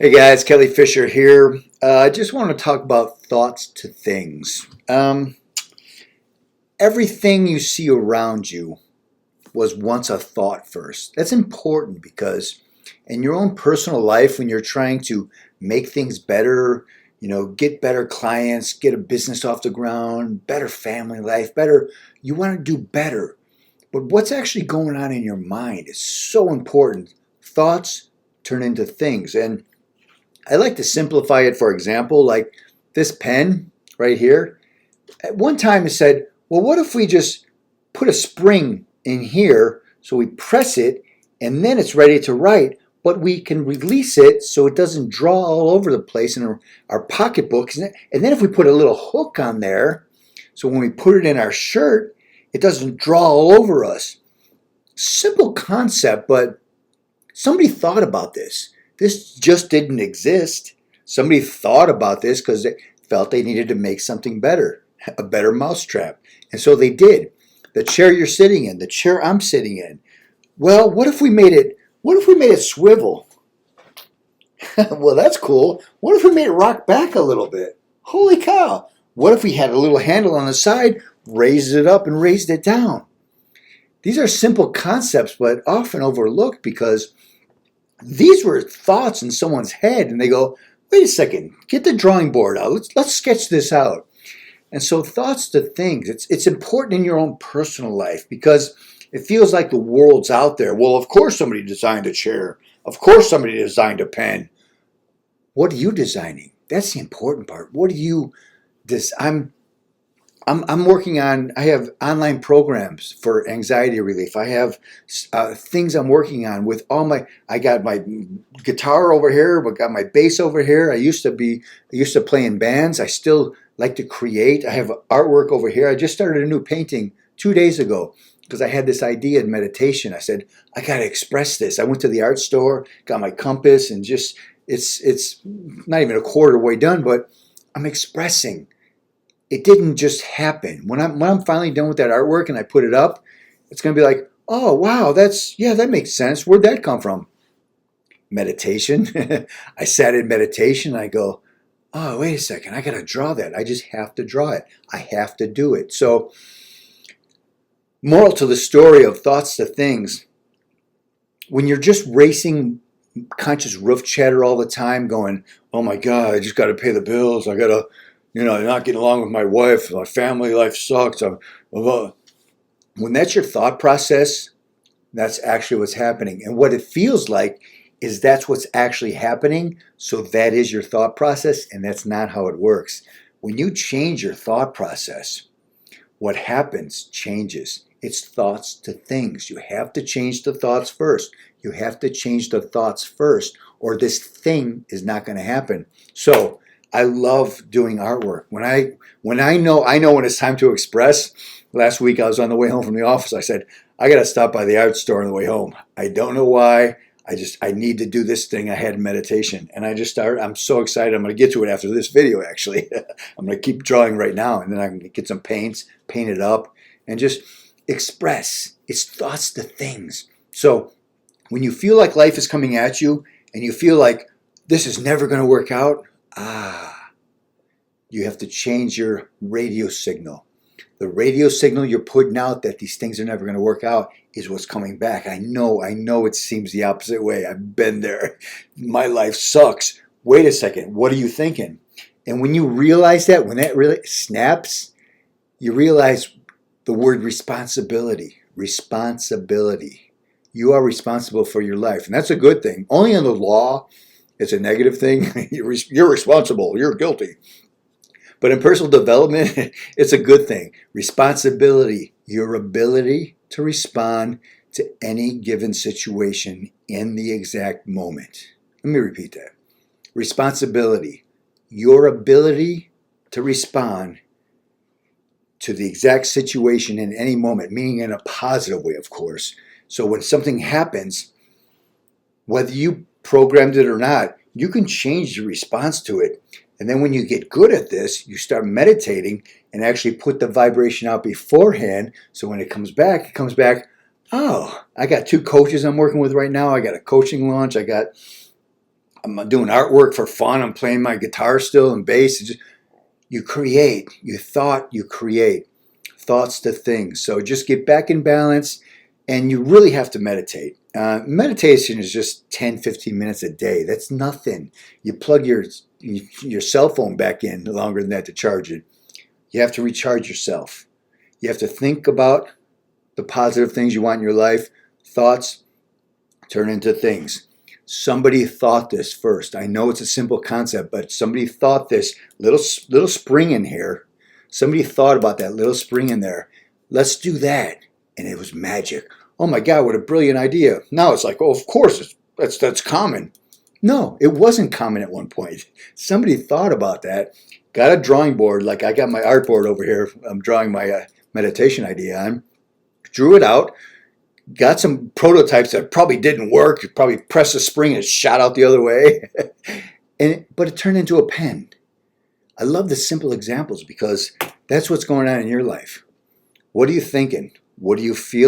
Hey guys, Kelly Fisher here. I just want to talk about thoughts to things. Everything you see around you was once a thought first. That's important because in your own personal life, when you're trying to make things better, get better clients, get a business off the ground, better family life, you want to do better. But what's actually going on in your mind is so important. Thoughts turn into things. And I like to simplify it, for example, like this pen right here. At one time it said, well, what if we just put a spring in here so we press it and then it's ready to write, but we can release it so it doesn't draw all over the place in our pocketbooks. And then if we put a little hook on there, so when we put it in our shirt, it doesn't draw all over us. Simple concept, but somebody thought about this. This just didn't exist. Somebody thought about this because they felt they needed to make something better, a better mousetrap. And so they did. The chair you're sitting in, the chair I'm sitting in. Well, what if we made it swivel? Well, that's cool. What if we made it rock back a little bit? Holy cow. What if we had a little handle on the side, raised it up and raised it down? These are simple concepts, but often overlooked because these were thoughts in someone's head, and they go, wait a second, get the drawing board out. Let's sketch this out. And so thoughts to things, it's important in your own personal life because it feels like the world's out there. Well, of course somebody designed a chair. Of course somebody designed a pen. What are you designing? That's the important part. What do you design? I'm working on, I have online programs for anxiety relief. I have things I'm working on with I got my guitar over here, but got my bass over here. I used to play in bands. I still like to create. I have artwork over here. I just started a new painting 2 days ago because I had this idea in meditation. I said, I got to express this. I went to the art store, got my compass, and it's not even a quarter way done, but I'm expressing. It didn't just happen. When I'm finally done with that artwork and I put it up, it's going to be like, oh wow, that makes sense. Where'd that come from? Meditation. I sat in meditation and I go, oh wait a second, I got to draw that. I just have to draw it. I have to do it. So, moral to the story of thoughts to things: when you're just racing conscious roof chatter all the time, going, oh my God, I just got to pay the bills. I got to not getting along with my wife, my family life sucks. When that's your thought process, that's actually what's happening. And what it feels like is that's what's actually happening. So that is your thought process, and that's not how it works. When you change your thought process, what happens changes. It's thoughts to things. You have to change the thoughts first. You have to change the thoughts first, or this thing is not going to happen. So I love doing artwork. When I know when it's time to express. Last week I was on the way home from the office. I said, I got to stop by the art store on the way home. I don't know why. I need to do this thing I had in meditation. And I just started. I'm so excited. I'm going to get to it after this video, actually. I'm going to keep drawing right now, and then I'm going to get some paints, paint it up, and just express. It's thoughts to things. So when you feel like life is coming at you and you feel like this is never going to work out, you have to change your radio signal. The radio signal you're putting out that these things are never going to work out is what's coming back. I know it seems the opposite way. I've been there. My life sucks. Wait a second. What are you thinking? And when you realize that, when that really snaps, you realize the word responsibility. Responsibility. You are responsible for your life. And that's a good thing. Only in the law, it's a negative thing. You're responsible. You're guilty. But in personal development, it's a good thing. Responsibility, your ability to respond to any given situation in the exact moment. Let me repeat that. Responsibility, your ability to respond to the exact situation in any moment, meaning in a positive way, of course. So when something happens, whether you programmed it or not, you can change your response to it. And then when you get good at this, you start meditating and actually put the vibration out beforehand. So when it comes back, oh, I got 2 coaches I'm working with right now. I got a coaching launch. I got I'm doing artwork for fun. I'm playing my guitar still and bass. You create. You create. Thoughts to things. So just get back in balance, and you really have to meditate. Meditation is just 10, 15 minutes a day. That's nothing. You plug your cell phone back in longer than that to charge it. You have to recharge yourself. You have to think about the positive things you want in your life. Thoughts turn into things. Somebody thought this first. I know it's a simple concept, but somebody thought this little spring in here. Somebody thought about that little spring in there. Let's do that. And it was magic. Oh my God, what a brilliant idea. Now it's like, oh, of course, that's common. No, it wasn't common at one point. Somebody thought about that, got a drawing board, like I got my art board over here. I'm drawing my meditation idea on. Drew it out, got some prototypes that probably didn't work. You probably pressed a spring and it shot out the other way. But it turned into a pen. I love the simple examples because that's what's going on in your life. What are you thinking? What do you feel?